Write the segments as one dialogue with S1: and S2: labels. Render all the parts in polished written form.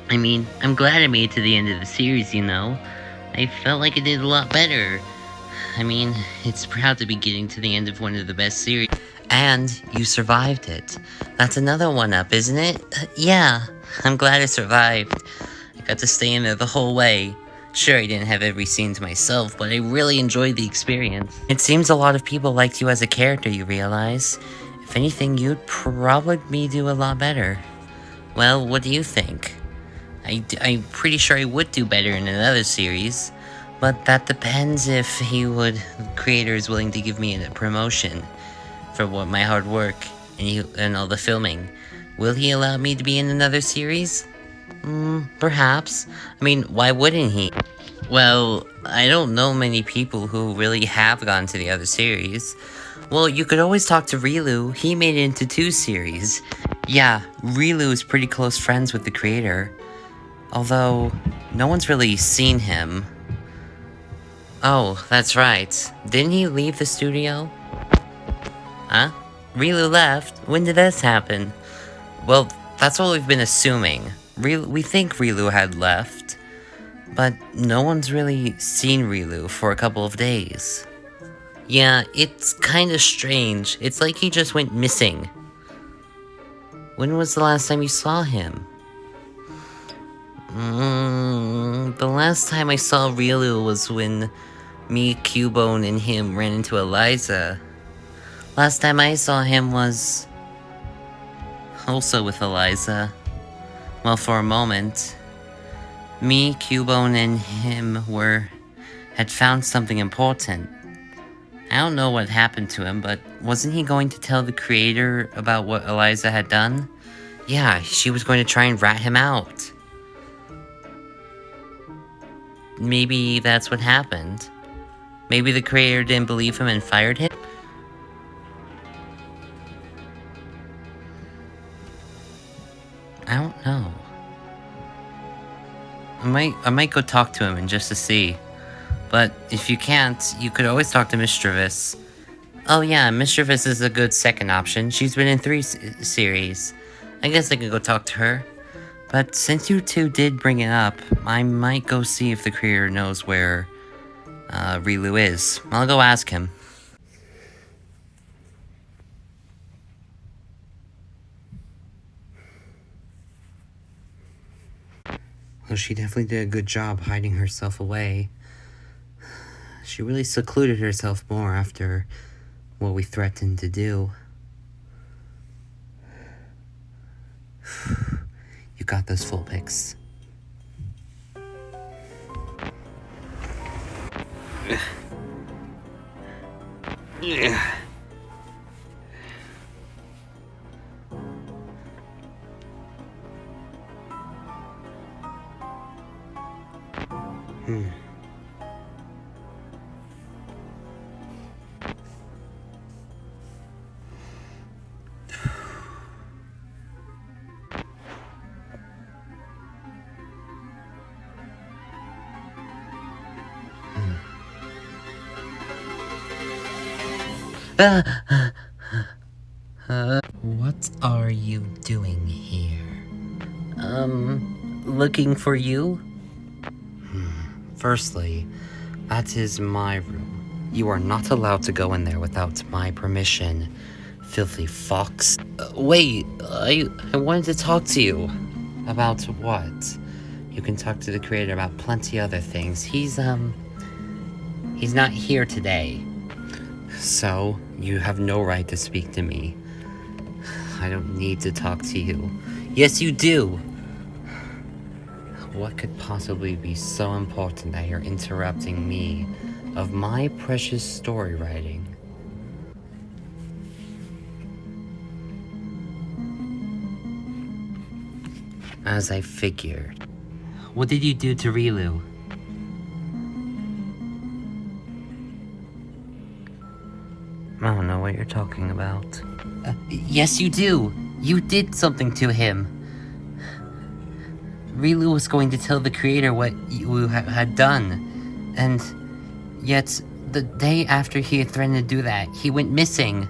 S1: I mean, I'm glad I made it to the end of the series, you know? I felt like I did a lot better. I mean, it's proud to be getting to the end of one of the best series. And you survived it. That's another one up, isn't it? Yeah, I'm glad I survived. I got to stay in there the whole way. Sure, I didn't have every scene to myself, but I really enjoyed the experience. It seems a lot of people liked you as a character, you realize. If anything, you'd probably do a lot better. Well, what do you think? I'm pretty sure I would do better in another series, but that depends if the creator is willing to give me a promotion for what my hard work and all the filming. Will he allow me to be in another series? Perhaps. I mean, why wouldn't he? Well, I don't know many people who really have gone to the other series. Well, you could always talk to Rilu. He made it into 2 series. Yeah, Rilu is pretty close friends with the creator. Although, no one's really seen him. Oh, that's right. Didn't he leave the studio? Huh? Rilu left? When did this happen? Well, that's what we've been assuming. We think Rilu had left. But no one's really seen Rilu for a couple of days. Yeah, it's kinda strange. It's like he just went missing. When was the last time you saw him? The last time I saw Rielu was when me, Cubone, and him ran into Eliza. Last time I saw him was also with Eliza. Well, for a moment. Me, Cubone, and him had found something important. I don't know what happened to him, but wasn't he going to tell the creator about what Eliza had done? Yeah, she was going to try and rat him out. Maybe that's what happened. Maybe the creator didn't believe him and fired him? I don't know. I might go talk to him just to see. But if you can't, you could always talk to Mischievous. Oh yeah, Mischievous is a good second option. She's been in 3 series. I guess I could go talk to her. But since you two did bring it up, I might go see if the creator knows where Rilu is. I'll go ask him. Well, she definitely did a good job hiding herself away. She really secluded herself more after what we threatened to do. You got those Vulpix. What are you doing here? Looking for you? Firstly, that is my room. You are not allowed to go in there without my permission, filthy fox. Wait, I wanted to talk to you. About what? You can talk to the creator about plenty other things. He's not here today. So, you have no right to speak to me. I don't need to talk to you. Yes, you do! What could possibly be so important that you're interrupting me of my precious story writing? As I figured. What did you do to Rilu? I don't know what you're talking about. Yes, you do! You did something to him! Rilu was going to tell the creator what you had done, and yet the day after he had threatened to do that, he went missing.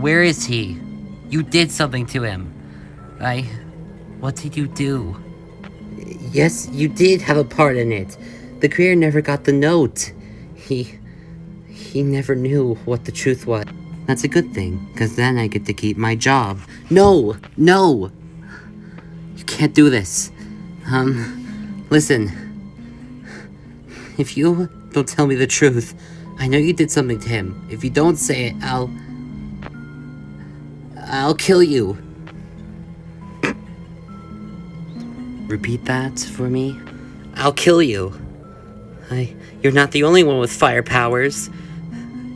S1: Where is he? You did something to him. What did you do? Yes, you did have a part in it. The creator never got the note. He never knew what the truth was. That's a good thing, because then I get to keep my job. No! No! You can't do this. Listen. If you don't tell me the truth, I know you did something to him. If you don't say it, I'll kill you. Repeat that for me. I'll kill you. You're not the only one with fire powers.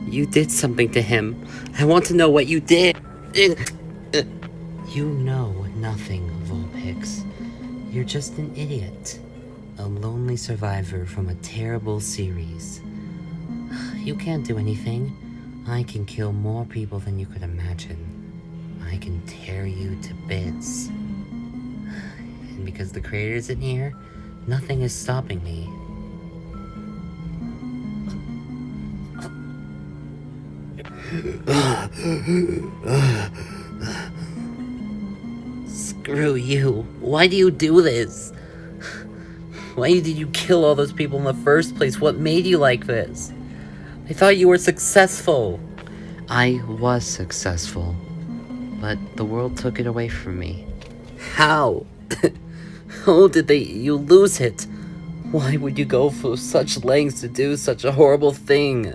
S1: You did something to him. I want to know what you did. You know nothing, Vulpix. You're just an idiot. A lonely survivor from a terrible series. You can't do anything. I can kill more people than you could imagine. I can tear you to bits. And because the creator isn't here, nothing is stopping me. Screw you. Why do you do this? Why did you kill all those people in the first place? What made you like this? I thought you were successful. I was successful, but the world took it away from me. How? How did you lose it? Why would you go for such lengths to do such a horrible thing?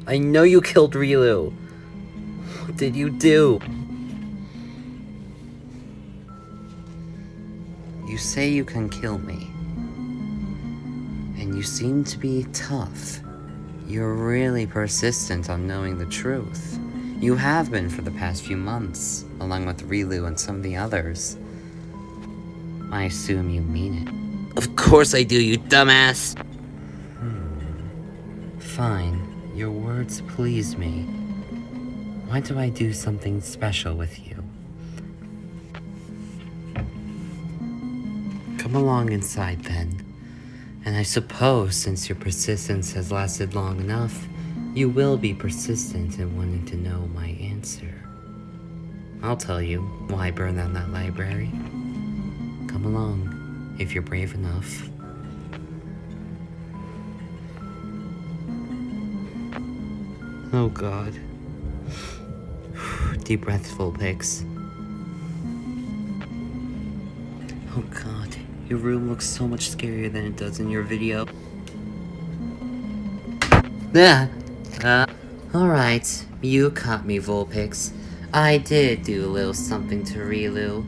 S1: I know you killed Rielu. What did you do? You say you can kill me. And you seem to be tough. You're really persistent on knowing the truth. You have been for the past few months, along with Rilu and some of the others. I assume you mean it. Of course I do, you dumbass! Fine. Your words please me. Why do I do something special with you? Come along inside then. And I suppose since your persistence has lasted long enough, you will be persistent in wanting to know my answer. I'll tell you why I burned down that library. Come along, if you're brave enough. Oh god. Deep breath, Vulpix. Oh god, your room looks so much scarier than it does in your video. Alright, you caught me, Vulpix. I did do a little something to Rilu.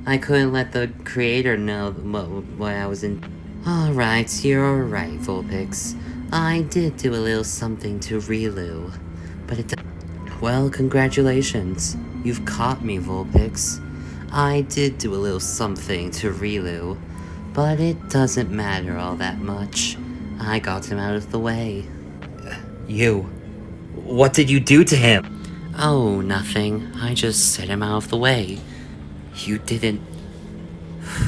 S1: I couldn't let the creator know what I was in. Alright, you're alright, Vulpix. I did do a little something to Rilu. But it. Well, congratulations. You've caught me, Vulpix. I did do a little something to Rilu. But it doesn't matter all that much. I got him out of the way. You. What did you do to him? Oh, nothing. I just set him out of the way. You didn't.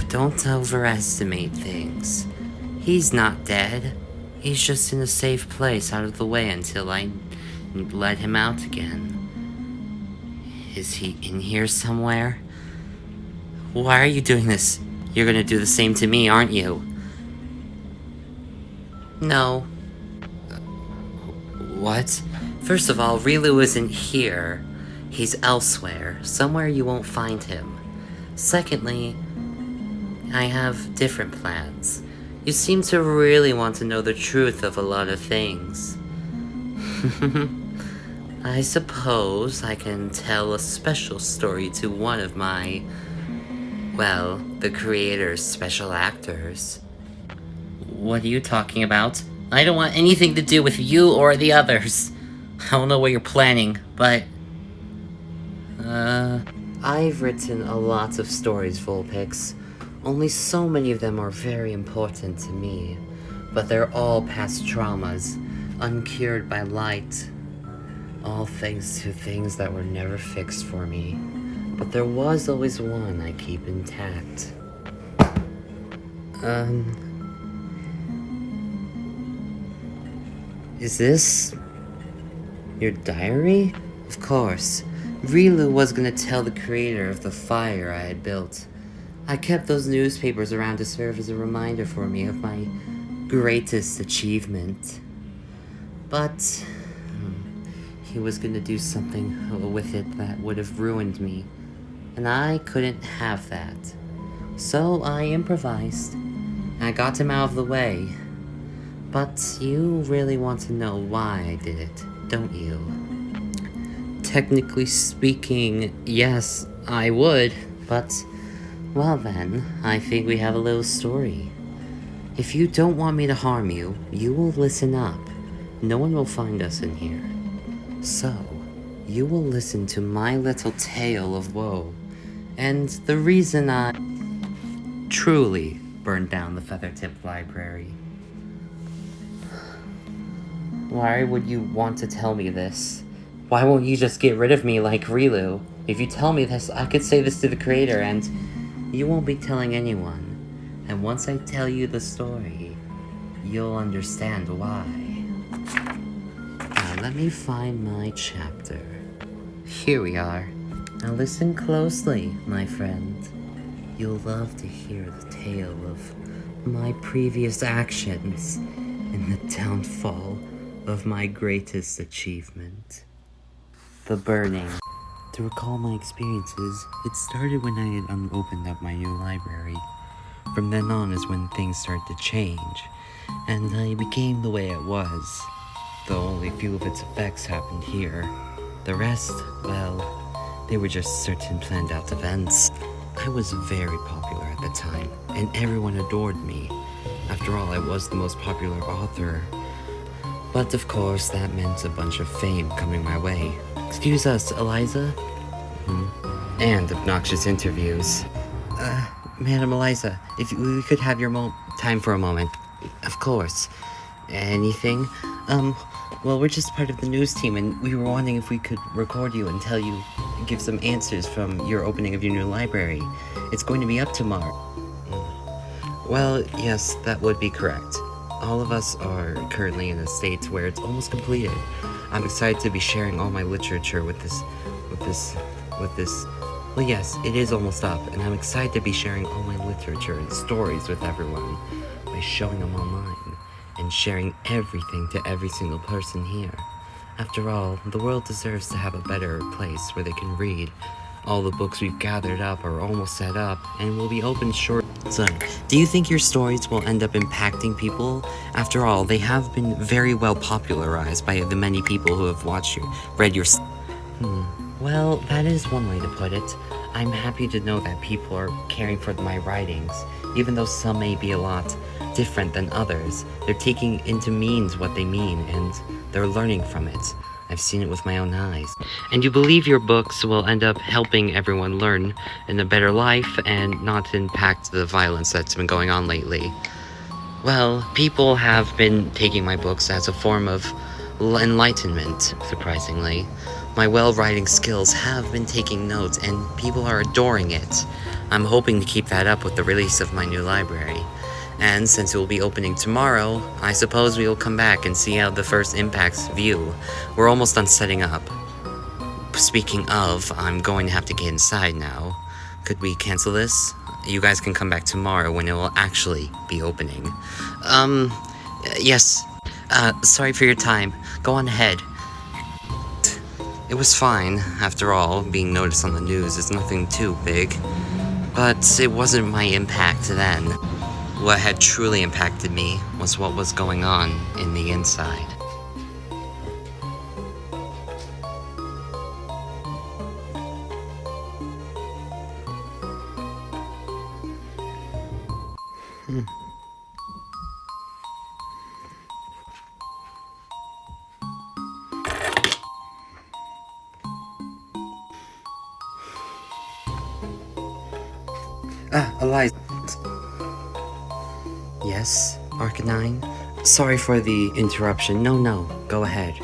S1: Don't overestimate things. He's not dead. He's just in a safe place out of the way until I let him out again. Is he in here somewhere? Why are you doing this? You're gonna do the same to me, aren't you? No. What? First of all, Rilu isn't here. He's elsewhere, somewhere you won't find him. Secondly, I have different plans. You seem to really want to know the truth of a lot of things. I suppose I can tell a special story to one of my, well, the creator's special actors. What are you talking about? I don't want anything to do with you or the others. I don't know what you're planning, but... I've written a lot of stories, Vulpix. Only so many of them are very important to me. But they're all past traumas, uncured by light. All thanks to things that were never fixed for me. But there was always one I keep intact. Is this your diary? Of course. Rilu was gonna tell the creator of the fire I had built. I kept those newspapers around to serve as a reminder for me of my greatest achievement. But he was gonna do something with it that would have ruined me, and I couldn't have that. So I improvised. I got him out of the way. But you really want to know why I did it, don't you? Technically speaking, yes, I would, but, well then, I think we have a little story. If you don't want me to harm you, you will listen up. No one will find us in here. So, you will listen to my little tale of woe, and the reason I truly burned down the Feathertip Library. Why would you want to tell me this? Why won't you just get rid of me like Rilu? If you tell me this, I could say this to the creator, and you won't be telling anyone. And once I tell you the story, you'll understand why. Now let me find my chapter. Here we are. Now listen closely, my friend. You'll love to hear the tale of my previous actions and the downfall of my greatest achievement. The burning. To recall my experiences, it started when I had opened up my new library. From then on is when things started to change, and I became the way it was, though only a few of its effects happened here. The rest, well, they were just certain planned out events. I was very popular at the time, and everyone adored me. After all, I was the most popular author. But of course, that meant a bunch of fame coming my way. Excuse us, Eliza? And obnoxious interviews. Madam Eliza, if we could have your time for a moment. Of course. Anything? Well, we're just part of the news team, and we were wondering if we could record you and give some answers from your opening of your new library. It's going to be up tomorrow. Well, yes, that would be correct. All of us are currently in a state where it's almost completed. I'm excited to be sharing all my literature with this. Well, yes, it is almost up, and I'm excited to be sharing all my literature and stories with everyone by showing them online and sharing everything to every single person here. After all, the world deserves to have a better place where they can read. All the books we've gathered up are almost set up and will be open shortly. So, do you think your stories will end up impacting people? After all, they have been very well popularized by the many people who have read your. Well, that is one way to put it. I'm happy to know that people are caring for my writings, even though some may be a lot different than others. They're taking into means what they mean, and they're learning from it. I've seen it with my own eyes. And you believe your books will end up helping everyone learn in a better life and not impact the violence that's been going on lately. Well, people have been taking my books as a form of enlightenment, surprisingly. My well-writing skills have been taking note, and people are adoring it. I'm hoping to keep that up with the release of my new library. And since it will be opening tomorrow, I suppose we will come back and see how the first impacts view. We're almost done setting up. Speaking of, I'm going to have to get inside now. Could we cancel this? You guys can come back tomorrow when it will actually be opening. Yes. Sorry for your time. Go on ahead. It was fine. After all, being noticed on the news is nothing too big. But it wasn't my impact then. What had truly impacted me was what was going on in the inside. Eliza. Yes, Arcanine? Sorry for the interruption. No, go ahead.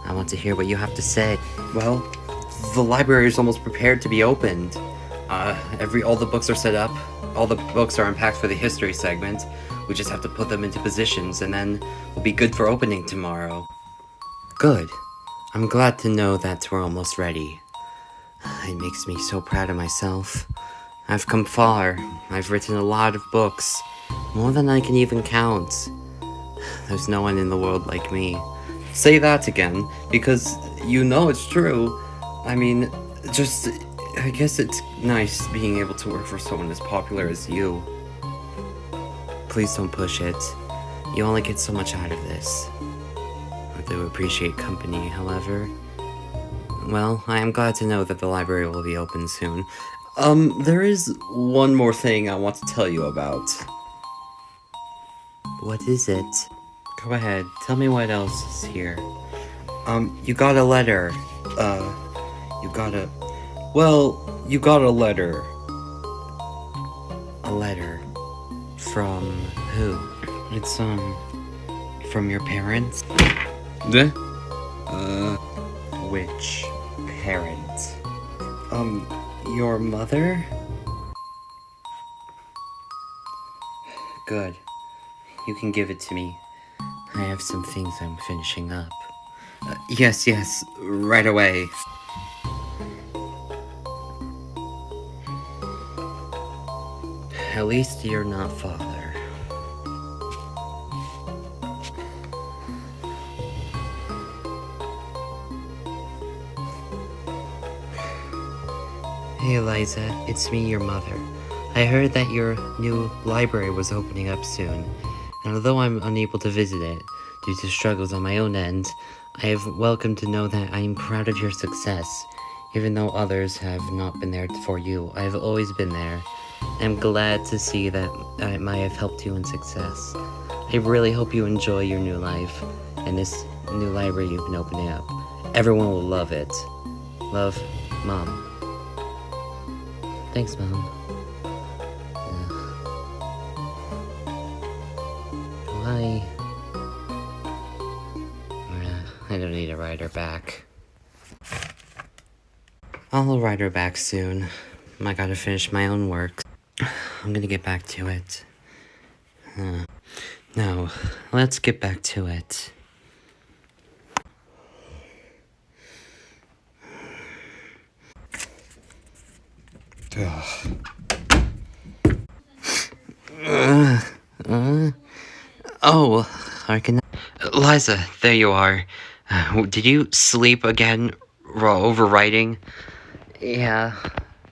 S1: I want to hear what you have to say. Well, the library is almost prepared to be opened. All the books are set up. All the books are unpacked for the history segment. We just have to put them into positions, and then we'll be good for opening tomorrow. Good. I'm glad to know that we're almost ready. It makes me so proud of myself. I've come far. I've written a lot of books, more than I can even count. There's no one in the world like me. Say that again, because you know it's true. I mean, I guess it's nice being able to work for someone as popular as you. Please don't push it. You only get so much out of this. I do appreciate company, however. Well, I am glad to know that the library will be open soon. There is one more thing I want to tell you about. What is it? Go ahead, tell me what else is here. You got a letter. You got a letter. A letter. From who? It's, from your parents? Which parent? Your mother? Good. You can give it to me. I have some things I'm finishing up. Yes, right away. At least you're not father. Hey Eliza, it's me, your mother. I heard that your new library was opening up soon, and although I'm unable to visit it due to struggles on my own end, I have welcome to know that I am proud of your success. Even though others have not been there for you, I have always been there. I'm glad to see that I might have helped you in success. I really hope you enjoy your new life and this new library you've been opening up. Everyone will love it. Love, Mom. Thanks, Mom. Why? I don't need to write her back. I'll write her back soon. I gotta finish my own work. I'm gonna get back to it. No, let's get back to it. Oh, I can... Eliza, there you are. Did you sleep again, overwriting? Yeah,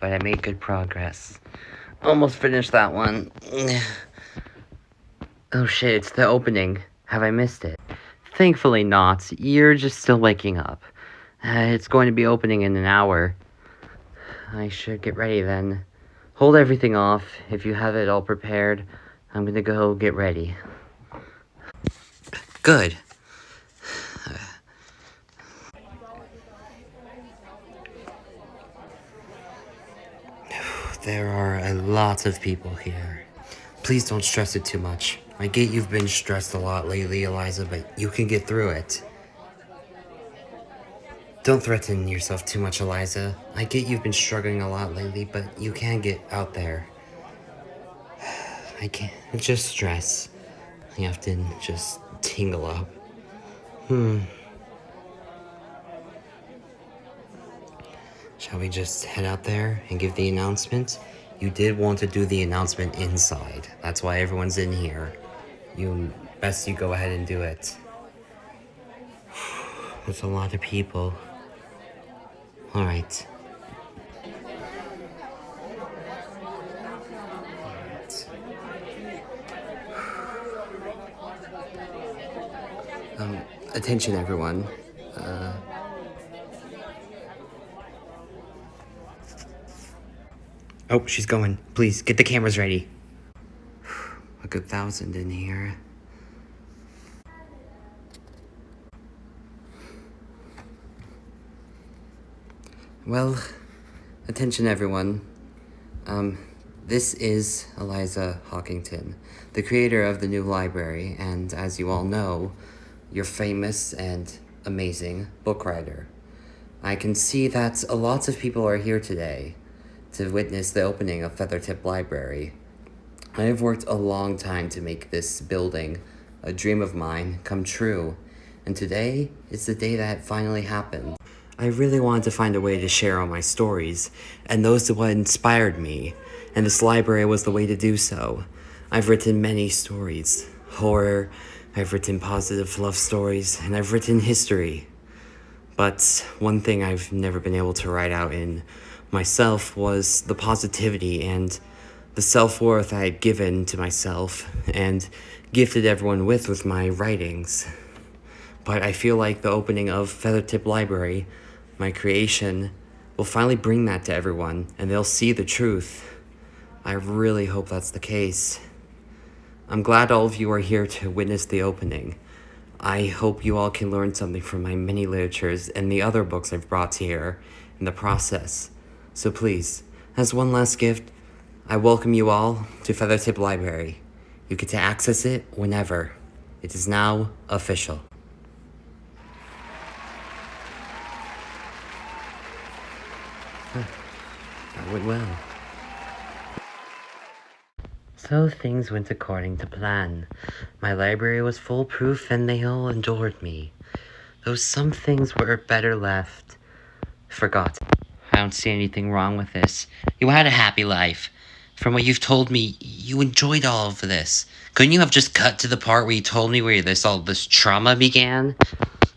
S1: but I made good progress. Almost finished that one. Oh shit, it's the opening. Have I missed it? Thankfully not. You're just still waking up. It's going to be opening in an hour. I should get ready then. Hold everything off. If you have it all prepared, I'm gonna go get ready. Good. There are a lot of people here. Please don't stress it too much. I get you've been stressed a lot lately, Eliza, but you can get through it. Don't threaten yourself too much, Eliza. I get you've been struggling a lot lately, but you can get out there. I can't just stress. I often just tingle up. Shall we just head out there and give the announcement? You did want to do the announcement inside. That's why everyone's in here. You go ahead and do it. There's a lot of people. Alright. Attention everyone. Oh, she's going. Please, get the cameras ready. A good 1,000 in here. Well, attention everyone. This is Eliza Hawkington, the creator of the new library, and as you all know, your famous and amazing book writer. I can see that a lot of people are here today to witness the opening of Feathertip Library. I have worked a long time to make this building, a dream of mine, come true, and today is the day that finally happened. I really wanted to find a way to share all my stories, and those are what inspired me.
S2: and this library was the way to do so. I've written many stories. Horror, I've written positive love stories, and I've written history. But one thing I've never been able to write out in myself was the positivity and the self-worth I had given to myself and gifted everyone with my writings. But I feel like the opening of Feathertip Library, my creation, will finally bring that to everyone, and they'll see the truth. I really hope that's the case. I'm glad all of you are here to witness the opening. I hope you all can learn something from my many literatures and the other books I've brought here in the process. So please, as one last gift, I welcome you all to Feathertip Library. You get to access it whenever. It is now official. That went well.
S1: So things went according to plan. My library was foolproof and they all adored me. Though some things were better left forgotten. I don't see anything wrong with this. You had a happy life. From what you've told me, you enjoyed all of this. Couldn't you have just cut to the part where you told me where all this trauma began?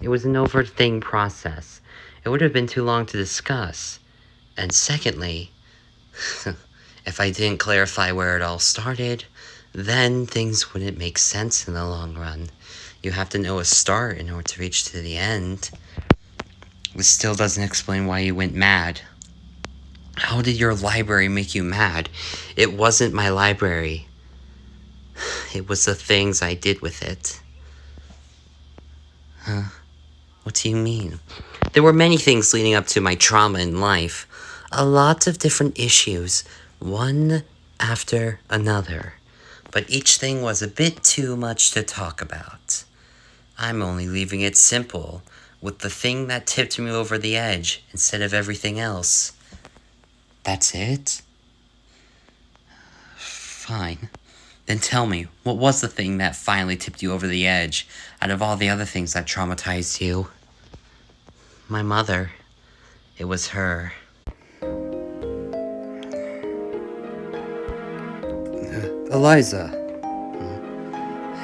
S1: It was an overthinking process. It would have been too long to discuss. And secondly, if I didn't clarify where it all started, then things wouldn't make sense in the long run. You have to know a start in order to reach to the end. This still doesn't explain why you went mad. How did your library make you mad? It wasn't my library. It was the things I did with it. Huh? What do you mean? There were many things leading up to my trauma in life. A lot of different issues, one after another. But each thing was a bit too much to talk about. I'm only leaving it simple, with the thing that tipped me over the edge instead of everything else. That's it? Fine. Then tell me, what was the thing that finally tipped you over the edge out of all the other things that traumatized you? My mother. It was her.
S2: Eliza.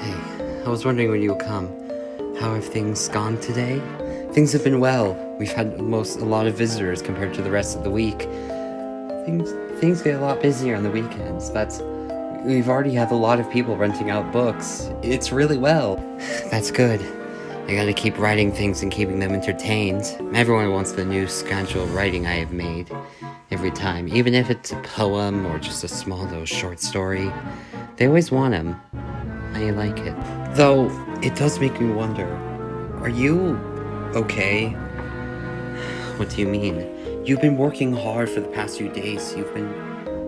S2: Hey, I was wondering when you would come. How have things gone today? Things have been well. We've had a lot of visitors compared to the rest of the week. Things get a lot busier on the weekends, but we've already had a lot of people renting out books. It's really well. That's good. I gotta keep writing things and keeping them entertained. Everyone wants the new schedule writing I have made. Every time, even if it's a poem or just a small little short story. They always want them. I like it. Though, it does make me wonder, are you okay? What do you mean? You've been working hard for the past few days. You've been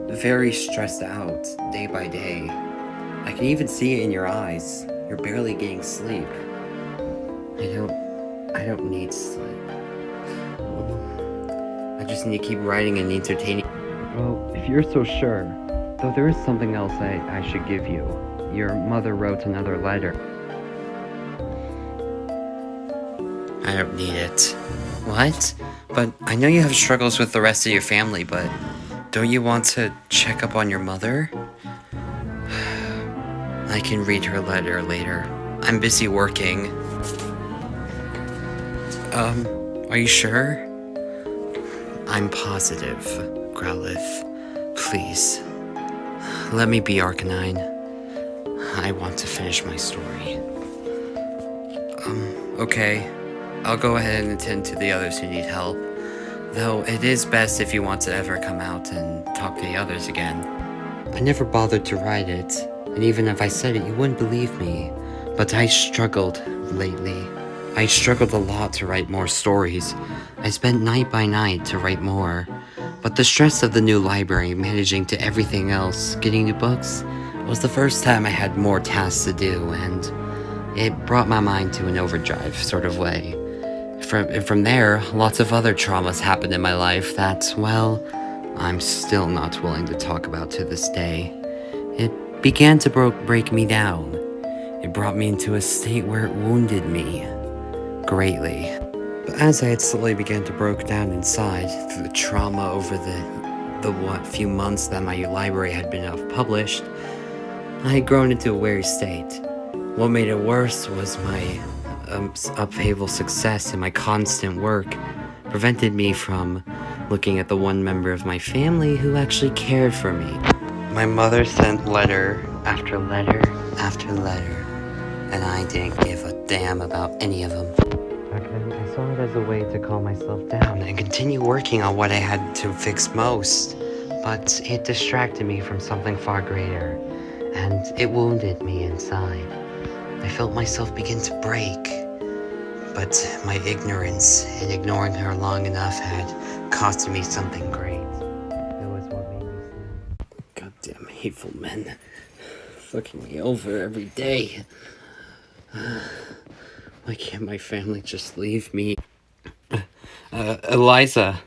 S2: very stressed out, day by day. I can even see it in your eyes. You're barely getting sleep. I don't need sleep. I just need to keep writing and entertaining. Well, if you're so sure, though there is something else I should give you. Your mother wrote another letter. I don't need it. What? But I know you have struggles with the rest of your family, but don't you want to check up on your mother? I can read her letter later. I'm busy working. Are you sure? I'm positive, Growlith. Please. Let me be Arcanine. I want to finish my story. Okay. I'll go ahead and attend to the others who need help. Though it is best if you want to ever come out and talk to the others again. I never bothered to write it, and even if I said it, you wouldn't believe me. But I struggled lately. I struggled a lot to write more stories. I spent night by night to write more. But the stress of the new library, managing to everything else, getting new books, was the first time I had more tasks to do, and it brought my mind to an overdrive sort of way. From there, lots of other traumas happened in my life that, well, I'm still not willing to talk about to this day. It began to break me down. It brought me into a state where it wounded me greatly. But as I had slowly began to break down inside through the trauma over the few months that my library had been published, I had grown into a weary state. What made it worse was my upheaval success and my constant work prevented me from looking at the one member of my family who actually cared for me. My mother sent letter after letter after letter, and I didn't give a damn about any of them. Back then, I saw it as a way to calm myself down and continue working on what I had to fix most, but it distracted me from something far greater, and it wounded me inside. I felt myself begin to break, but my ignorance in ignoring her long enough had cost me something great. It was what made me sad. Goddamn hateful men. Fucking me over every day. Why can't my family just leave me? Eliza.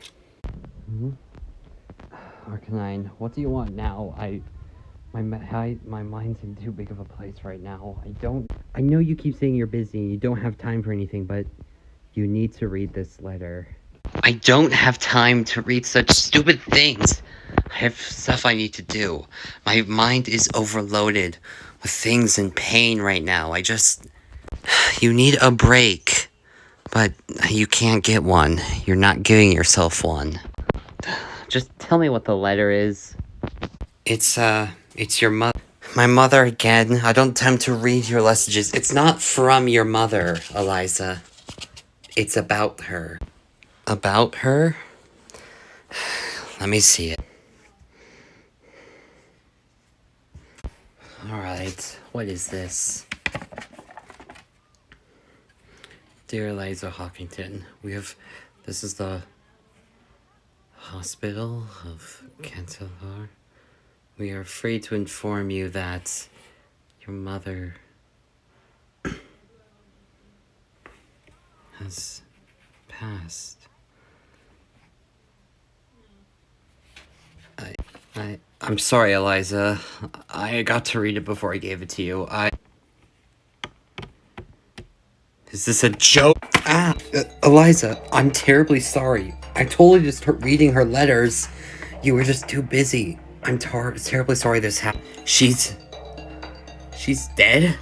S2: Arcanine, what do you want now? My mind's in too big of a place right now. I know you keep saying you're busy and you don't have time for anything, but you need to read this letter. I don't have time to read such stupid things. I have stuff I need to do. My mind is overloaded with things and pain right now. You need a break. But you can't get one. You're not giving yourself one. Just tell me what the letter is. It's your mother. My mother again. I don't attempt to read your messages. It's not from your mother, Eliza. It's about her. About her? Let me see it. Alright, what is this? Dear Eliza Hawkington, this is the hospital of Cantalar. We are afraid to inform you that your mother has passed. I'm sorry, Eliza. I got to read it before I gave it to you. Is this a joke? Eliza, I'm terribly sorry. I told you to start reading her letters. You were just too busy. I'm terribly sorry this happened. She's dead?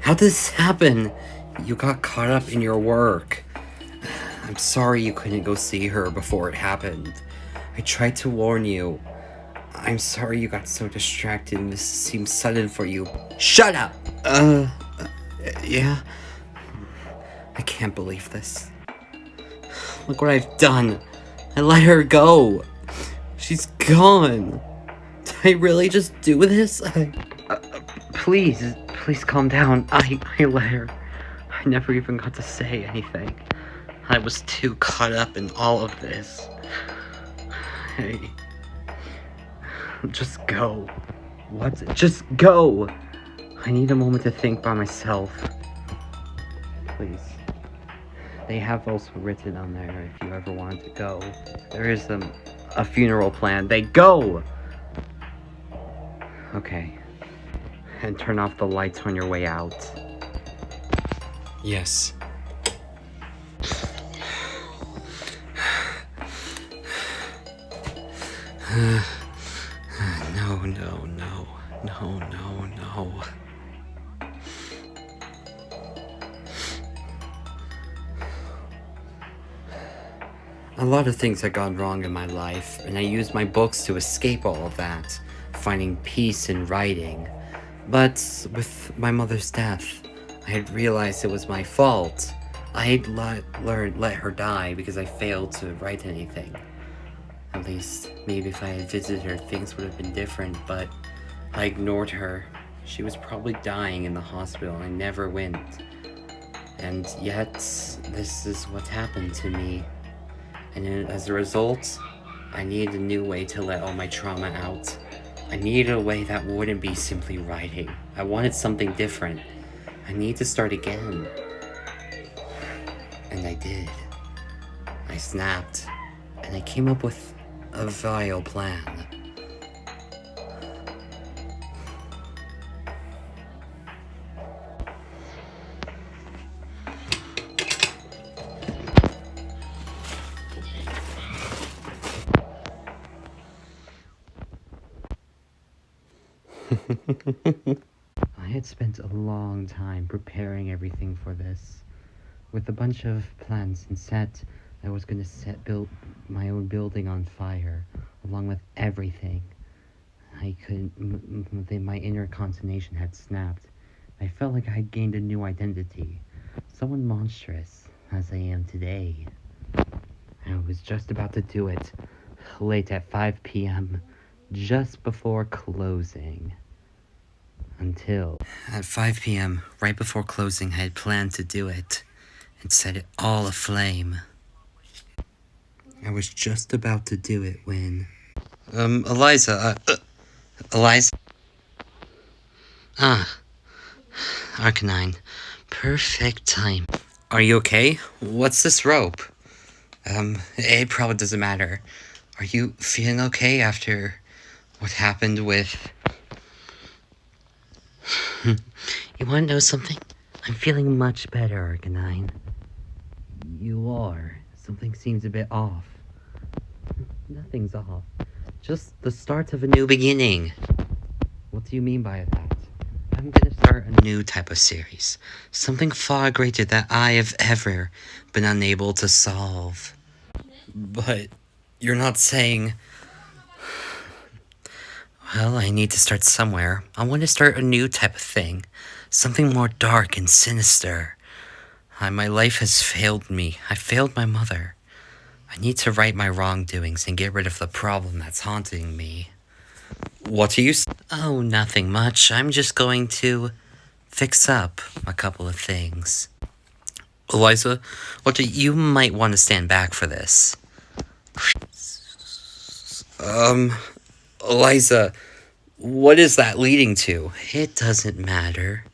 S2: How did this happen? You got caught up in your work. I'm sorry you couldn't go see her before it happened. I tried to warn you. I'm sorry you got so distracted and this seemed sudden for you. Shut up! Yeah. I can't believe this. Look what I've done. I let her go. She's gone. Did I really just do this? Please calm down. I let her. I never even got to say anything. I was too caught up in all of this. Hey. Just go. What? Just go. I need a moment to think by myself. Please. They have also written on there if you ever wanted to go. There is a funeral plan. They go! Okay. And turn off the lights on your way out. Yes. No. A lot of things had gone wrong in my life, and I used my books to escape all of that, finding peace in writing. But with my mother's death, I had realized it was my fault. I had let her die because I failed to write anything. At least, maybe if I had visited her, things would have been different, but I ignored her. She was probably dying in the hospital, and I never went. And yet, this is what happened to me. And as a result, I needed a new way to let all my trauma out. I needed a way that wouldn't be simply writing. I wanted something different. I need to start again. And I did. I snapped, and I came up with a vile plan. I had spent a long time preparing everything for this. With a bunch of plans and set, I was gonna build my own building on fire, along with everything. I couldn't. My inner continuation had snapped. I felt like I had gained a new identity, someone monstrous as I am today. I was just about to do it, late at 5 p.m., just before closing. Until at 5 p.m., right before closing, I had planned to do it and set it all aflame. I was just about to do it when... Eliza, Eliza? Ah, Arcanine. Perfect time. Are you okay? What's this rope? It probably doesn't matter. Are you feeling okay after what happened with... You wanna know something? I'm feeling much better, Arcanine. You are. Something seems a bit off. Nothing's off. Just the start of a new beginning. What do you mean by that? I'm gonna start a new type of series. Something far greater that I have ever been unable to solve. But you're not saying... Well, I need to start somewhere. I want to start a new type of thing. Something more dark and sinister. My life has failed me. I failed my mother. I need to right my wrongdoings and get rid of the problem that's haunting me. What are you Oh, nothing much. I'm just going to fix up a couple of things. Eliza, you might want to stand back for this. Eliza, what is that leading to? It doesn't matter.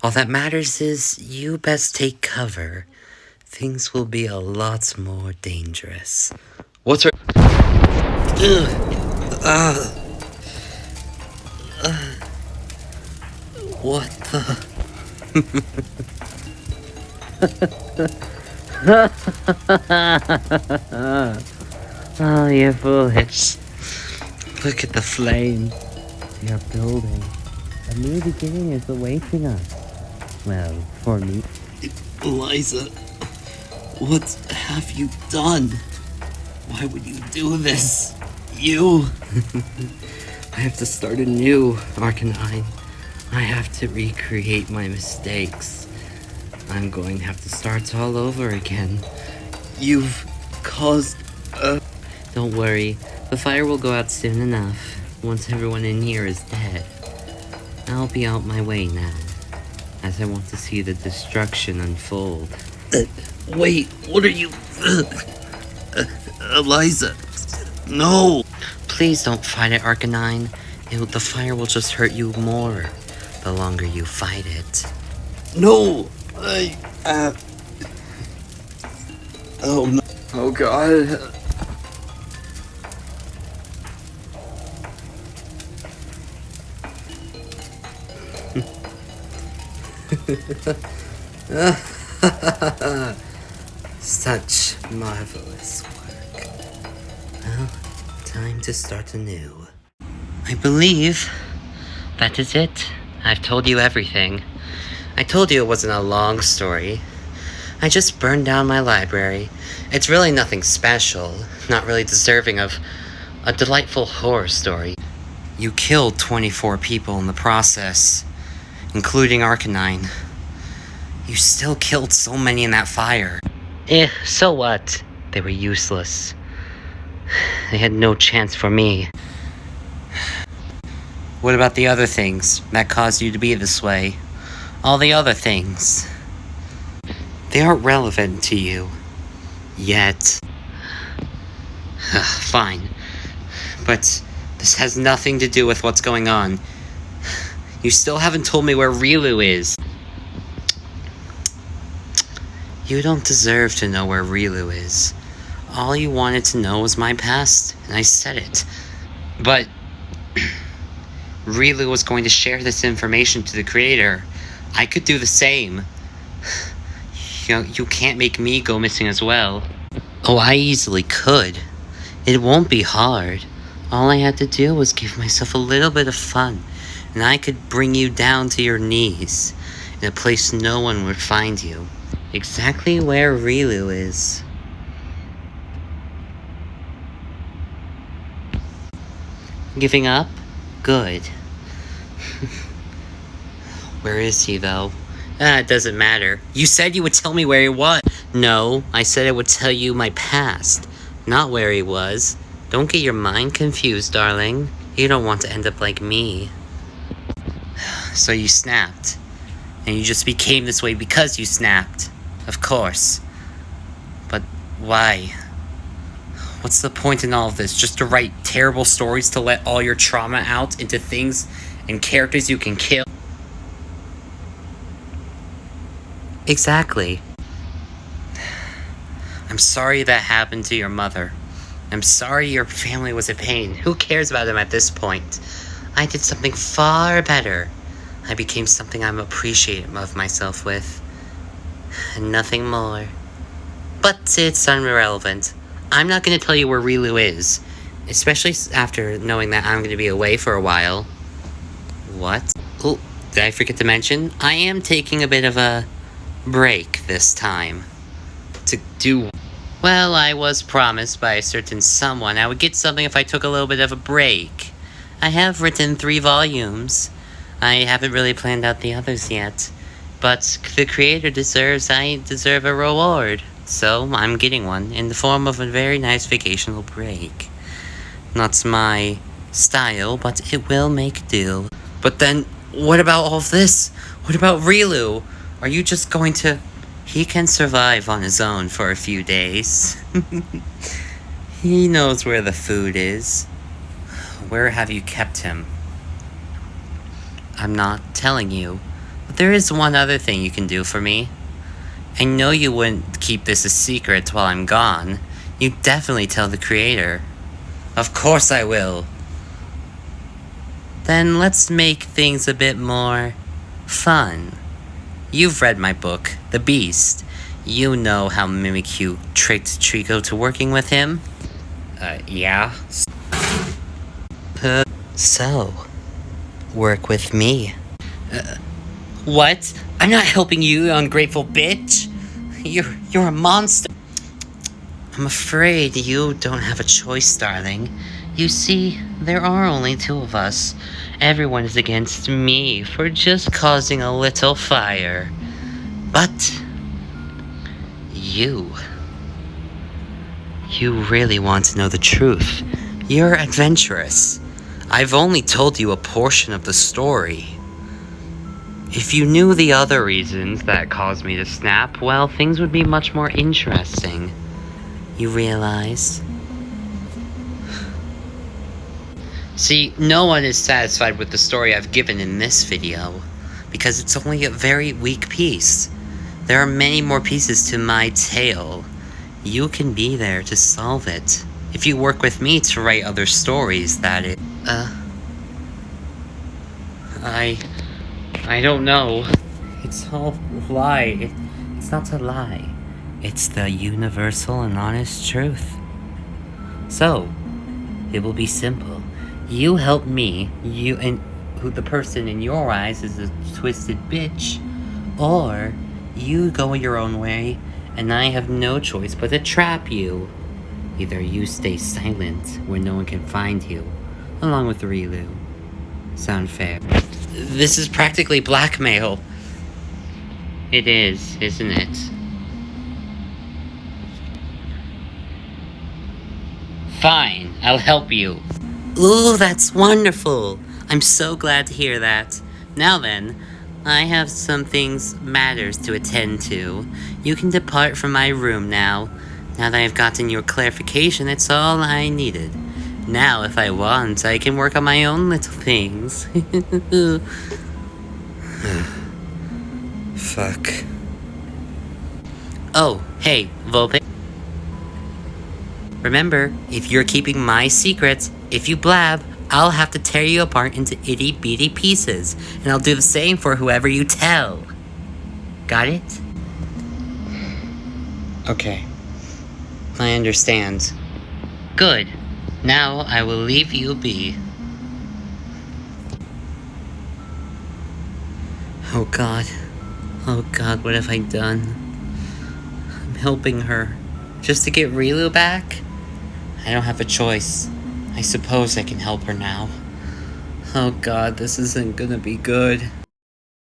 S2: All that matters is you best take cover. Things will be a lot more dangerous. What's her... What the... Oh, you're foolish. Look at the flame. We are building. A new beginning is awaiting us. Well, for me. Eliza, what have you done? Why would you do this? You! I have to start anew, Arcanine. I have to recreate my mistakes. I'm going to have to start all over again. You've caused a... Don't worry, the fire will go out soon enough, once everyone in here is dead. I'll be out my way now, as I want to see the destruction unfold. Wait, what are you... Eliza, no! Please don't fight it, Arcanine. The fire will just hurt you more, the longer you fight it. No! Oh no. Oh god. Such marvelous work. Well, time to start anew. I believe that is it. I've told you everything. I told you it wasn't a long story. I just burned down my library. It's really nothing special, not really deserving of a delightful horror story. You killed 24 people in the process, including Arcanine. You still killed so many in that fire. So what? They were useless. They had no chance for me. What about the other things that caused you to be this way? All the other things. They aren't relevant to you. Yet. Fine. But this has nothing to do with what's going on. You still haven't told me where Rilu is. You don't deserve to know where Rilu is. All you wanted to know was my past, and I said it. But Rilu was going to share this information to the creator. I could do the same. You can't make me go missing as well. Oh, I easily could. It won't be hard. All I had to do was give myself a little bit of fun
S1: and I could bring you down to your knees, in a place no one would find you. Exactly where Rilu is. Giving up? Good. Where is he, though? It doesn't matter. You said you would tell me where he was. No, I said I would tell you my past, not where he was. Don't get your mind confused, darling. You don't want to end up like me. So you snapped. And you just became this way because you snapped. Of course. But why? What's the point in all of this? Just to write terrible stories to let all your trauma out into things and characters you can kill? Exactly. I'm sorry that happened to your mother. I'm sorry your family was a pain. Who cares about them at this point? I did something far better. I became something I'm appreciative of myself with. And nothing more. But it's irrelevant. I'm not going to tell you where Rilu is. Especially after knowing that I'm going to be away for a while. What? Oh, did I forget to mention? I am taking a bit of a break this time. To do... Well, I was promised by a certain someone I would get something if I took a little bit of a break. I have written 3 volumes. I haven't really planned out the others yet. But the creator I deserve a reward. So I'm getting one in the form of a very nice vacational break. Not my style, but it will make do. But then, what about all of this? What about Rilu? Are you just going to... He can survive on his own for a few days. He knows where the food is. Where have you kept him? I'm not telling you. But there is one other thing you can do for me. I know you wouldn't keep this a secret while I'm gone. You'd definitely tell the creator. Of course I will. Then let's make things a bit more fun. You've read my book, The Beast. You know how Mimikyu tricked Trico to working with him? Yeah. So, work with me. What? I'm not helping you, you ungrateful bitch. You're a monster. I'm afraid you don't have a choice, darling. You see, there are only 2 of us. Everyone is against me for just causing a little fire. But you really want to know the truth. You're adventurous. I've only told you a portion of the story. If you knew the other reasons that caused me to snap, well, things would be much more interesting. You realize? See, no one is satisfied with the story I've given in this video, because it's only a very weak piece. There are many more pieces to my tale. You can be there to solve it. If you work with me to write other stories, that is. I don't know. It's all a lie. It's not a lie. It's the universal and honest truth. So, it will be simple. You help me, who the person in your eyes is a twisted bitch, or you go your own way, and I have no choice but to trap you. Either you stay silent where no one can find you, along with Rilu. Sound fair? This is practically blackmail. It is, isn't it? Fine, I'll help you. Ooh, that's wonderful. I'm so glad to hear that. Now then, I have some matters to attend to. You can depart from my room now. Now that I've gotten your clarification, it's all I needed. Now, if I want, I can work on my own little things.
S2: Fuck.
S1: Oh, hey, Vulpix. Remember, if you're keeping my secrets, if you blab, I'll have to tear you apart into itty-bitty pieces, and I'll do the same for whoever you tell. Got it?
S2: Okay.
S1: I understand. Good. Now I will leave you be. Oh god. Oh god, what have I done? I'm helping her. Just to get Rilu back? I don't have a choice. I suppose I can help her now. Oh god, this isn't gonna be good.